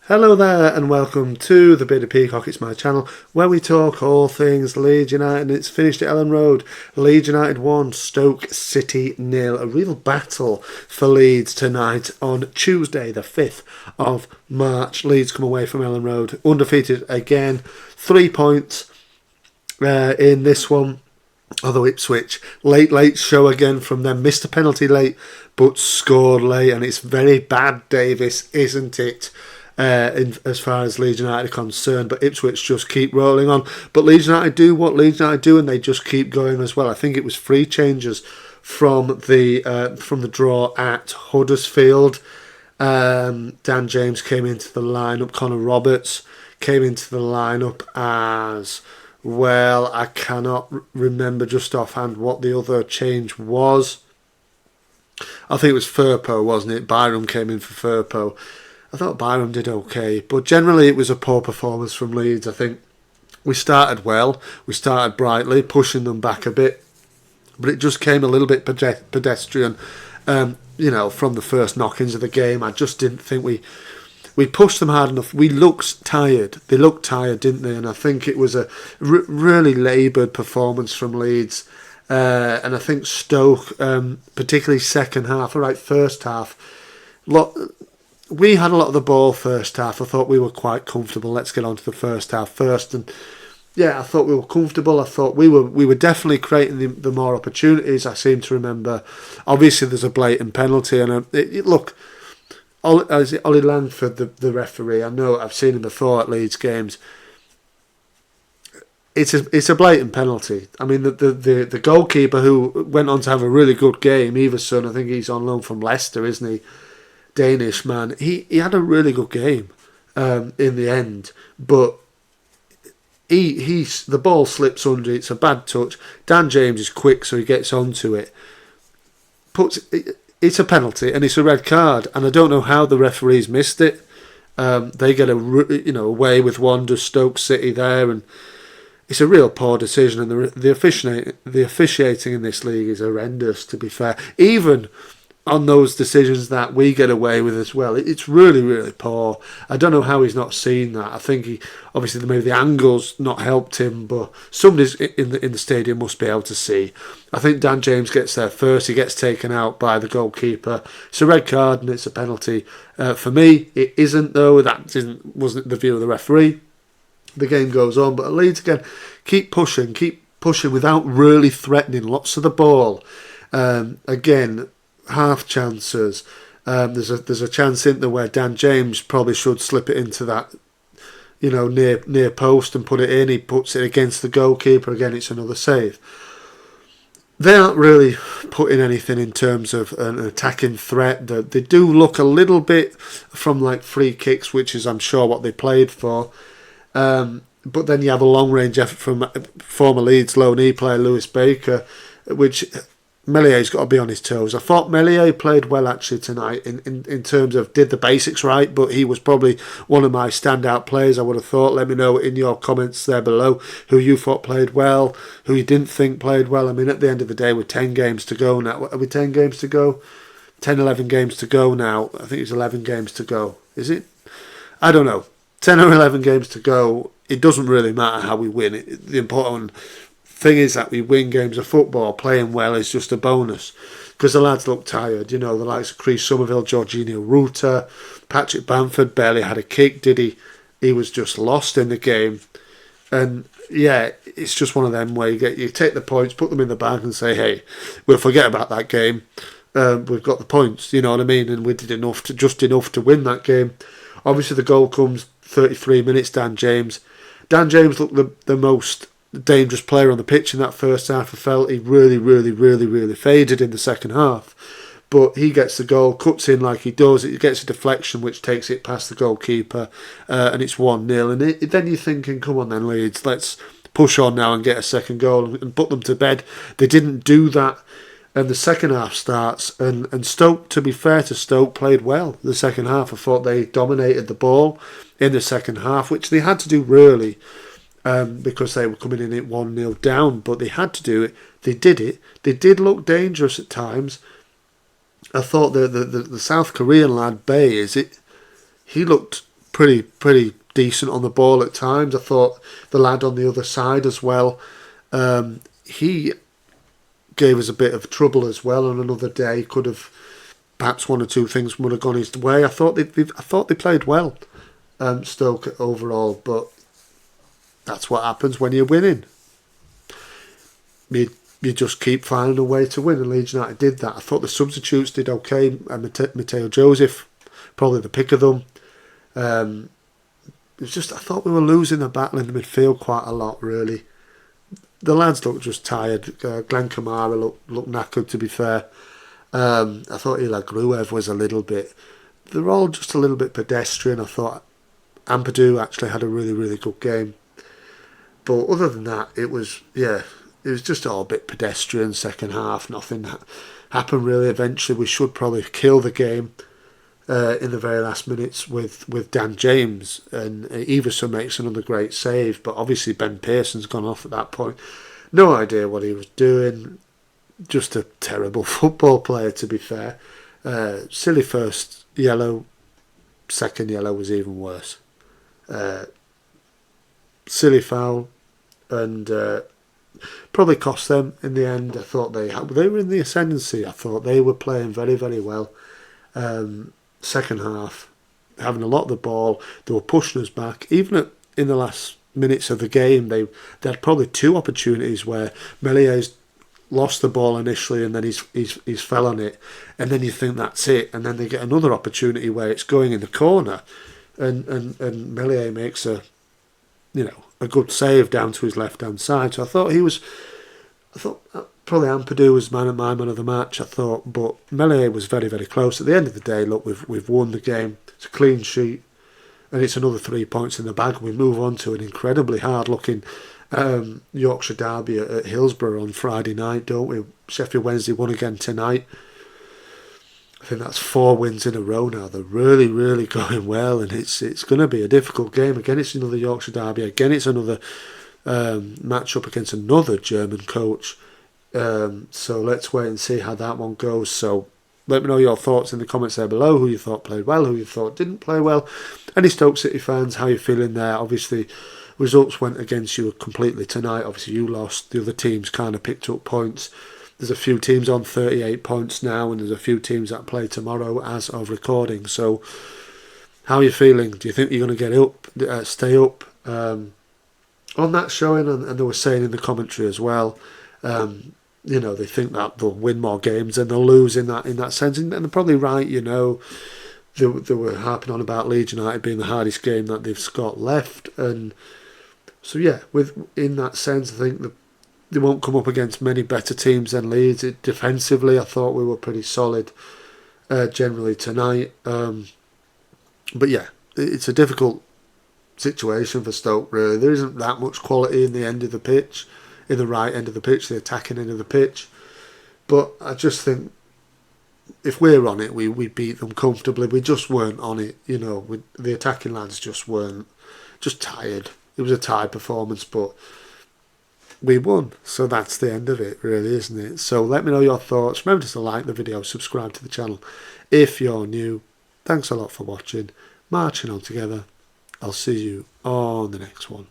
Hello there and welcome to the Bearded Peacock. It's my channel where we talk all things Leeds United. It's finished at Ellen Road. Leeds United 1, Stoke City 0. A real battle for Leeds tonight on Tuesday the 5th of March. Leeds come away from Ellen Road undefeated again. 3 points in this one. Although Ipswich, late show again from them. Missed a penalty late but scored late, and it's very bad, Davis, isn't it? As far as Leeds United are concerned, but Ipswich just keep rolling on. But Leeds United do what Leeds United do, and they just keep going as well. I think it was free changes from the draw at Huddersfield. Dan James came into the lineup. Connor Roberts came into the lineup as well. I cannot remember just offhand what the other change was. I think it was Firpo, wasn't it? Byram came in for Firpo. I thought Byram did okay, but generally it was a poor performance from Leeds. I think we started well, we started brightly, pushing them back a bit, but it just came a little bit pedestrian. From the first knock-ins of the game, I just didn't think we pushed them hard enough. We looked tired. They looked tired, didn't they? And I think it was a really laboured performance from Leeds. And I think Stoke, particularly second half, all right, first half, we had a lot of the ball first half. I thought we were quite comfortable. Let's get on to the first half first. And yeah, I thought we were comfortable. I thought we were definitely creating the more opportunities. I seem to remember. Obviously, there's a blatant penalty. And look, Ollie Langford, the referee, I know I've seen him before at Leeds games. It's a blatant penalty. I mean, the goalkeeper who went on to have a really good game, Everson, I think he's on loan from Leicester, isn't he? Danish man. He had a really good game in the end, but the ball slips under. It's a bad touch. Dan James is quick, so he gets onto it. It's a penalty and it's a red card, and I don't know how the referees missed it. They get away with one. Does Stoke City there, and it's a real poor decision. And the officiating in this league is horrendous. To be fair, even on those decisions that we get away with as well, it's really, really poor. I don't know how he's not seen that. I think obviously maybe the angles not helped him, but somebody in the stadium must be able to see. I think Dan James gets there first. He gets taken out by the goalkeeper. It's a red card and it's a penalty. For me, it isn't though. That wasn't the view of the referee. The game goes on, but Leeds again keep pushing without really threatening. Lots of the ball. Again, half chances. There's a chance in there where Dan James probably should slip it into that, near post and put it in. He puts it against the goalkeeper. Again, it's another save. They aren't really putting anything in terms of an attacking threat. They do look a little bit from like free kicks, which is I'm sure what they played for. But then you have a long range effort from former Leeds loanee player Lewis Baker, which Mellier's got to be on his toes. I thought Meslier played well actually tonight in terms of did the basics right, but he was probably one of my standout players, I would have thought. Let me know in your comments there below who you thought played well, who you didn't think played well. I mean, at the end of the day, with 10 games to go now, are we 10 games to go? 10, 11 games to go now. I think it's 11 games to go. Is it? I don't know. 10 or 11 games to go. It doesn't really matter how we win. The important thing is that we win games of football. Playing well is just a bonus because the lads look tired. The likes of Chris Somerville, Jorginho Ruta, Patrick Bamford barely had a kick, did he? He was just lost in the game. And yeah, it's just one of them where you take the points, put them in the bag and say, hey, we'll forget about that game. We've got the points, you know what I mean? And we did enough to win that game. Obviously the goal comes 33 minutes, Dan James. Dan James looked the most dangerous player on the pitch in that first half. I felt he really, really, really, really faded in the second half. But he gets the goal, cuts in like he does. It gets a deflection which takes it past the goalkeeper, and it's 1-0. And then you're thinking, come on then, Leeds, let's push on now and get a second goal and put them to bed. They didn't do that. And the second half starts, and Stoke, to be fair to Stoke, played well the second half. I thought they dominated the ball in the second half, which they had to do really, because they were coming in at 1-0 down, but they had to do it. They did it. They did look dangerous at times. I thought the South Korean lad, Bae, he looked pretty decent on the ball at times. I thought the lad on the other side as well, he gave us a bit of trouble as well on another day. Could have perhaps one or two things would have gone his way. I thought they played well, Stoke overall, but that's what happens when you're winning. You just keep finding a way to win, and Leeds United did that. I thought the substitutes did okay. Matteo Joseph, probably the pick of them. It was just, I thought we were losing the battle in the midfield quite a lot, really. The lads looked just tired. Glenn Kamara looked knackered, to be fair. I thought Ilya Gruev was a little bit... They're all just a little bit pedestrian. I thought Ampadu actually had a really, really good game. But other than that, it was just all a bit pedestrian second half. Nothing happened really. Eventually, we should probably kill the game in the very last minutes with Dan James, and Everson makes another great save, but obviously Ben Pearson's gone off at that point. No idea what he was doing. Just a terrible football player, to be fair. Silly first yellow, second yellow was even worse. Silly foul, and probably cost them in the end. I thought they were in the ascendancy. I thought they were playing very, very well. Second half, having a lot of the ball, they were pushing us back. Even in the last minutes of the game, they had probably two opportunities where Melié's lost the ball initially, and then he's fell on it, and then you think that's it, and then they get another opportunity where it's going in the corner, and Meslier makes a good save down to his left hand side. So I thought probably Ampadu was my man of the match, I thought, but Meslier was very, very close. At the end of the day, look, we've won the game. It's a clean sheet, and it's another 3 points in the bag. We move on to an incredibly hard-looking Yorkshire derby at Hillsborough on Friday night, don't we? Sheffield Wednesday won again tonight. I think that's 4 wins in a row now. They're really, really going well, and it's going to be a difficult game. Again, it's another Yorkshire derby. Again, it's another match up against another German coach. So let's wait and see how that one goes. So let me know your thoughts in the comments there below. Who you thought played well, who you thought didn't play well. Any Stoke City fans, how you feeling there? Obviously, results went against you completely tonight. Obviously, you lost. The other teams kind of picked up points. There's a few teams on 38 points now, and there's a few teams that play tomorrow as of recording. So, how are you feeling? Do you think you're going to get up, stay up? On that showing, and they were saying in the commentary as well, they think that they'll win more games and they'll lose in that sense, and they're probably right. They were harping on about Leeds United being the hardest game that they've got left, and so in that sense, I think they won't come up against many better teams than Leeds. Defensively, I thought we were pretty solid generally tonight, but yeah, it's a difficult situation for Stoke, really. There isn't that much quality in the end of the pitch, in the right end of the pitch, the attacking end of the pitch. But I just think if we're on it, we beat them comfortably. We just weren't on it, the attacking lads just weren't, just tired. It was a tired performance, but we won. So that's the end of it, really, isn't it? So let me know your thoughts. Remember to like the video, subscribe to the channel if you're new. Thanks a lot for watching. Marching on together. I'll see you on the next one.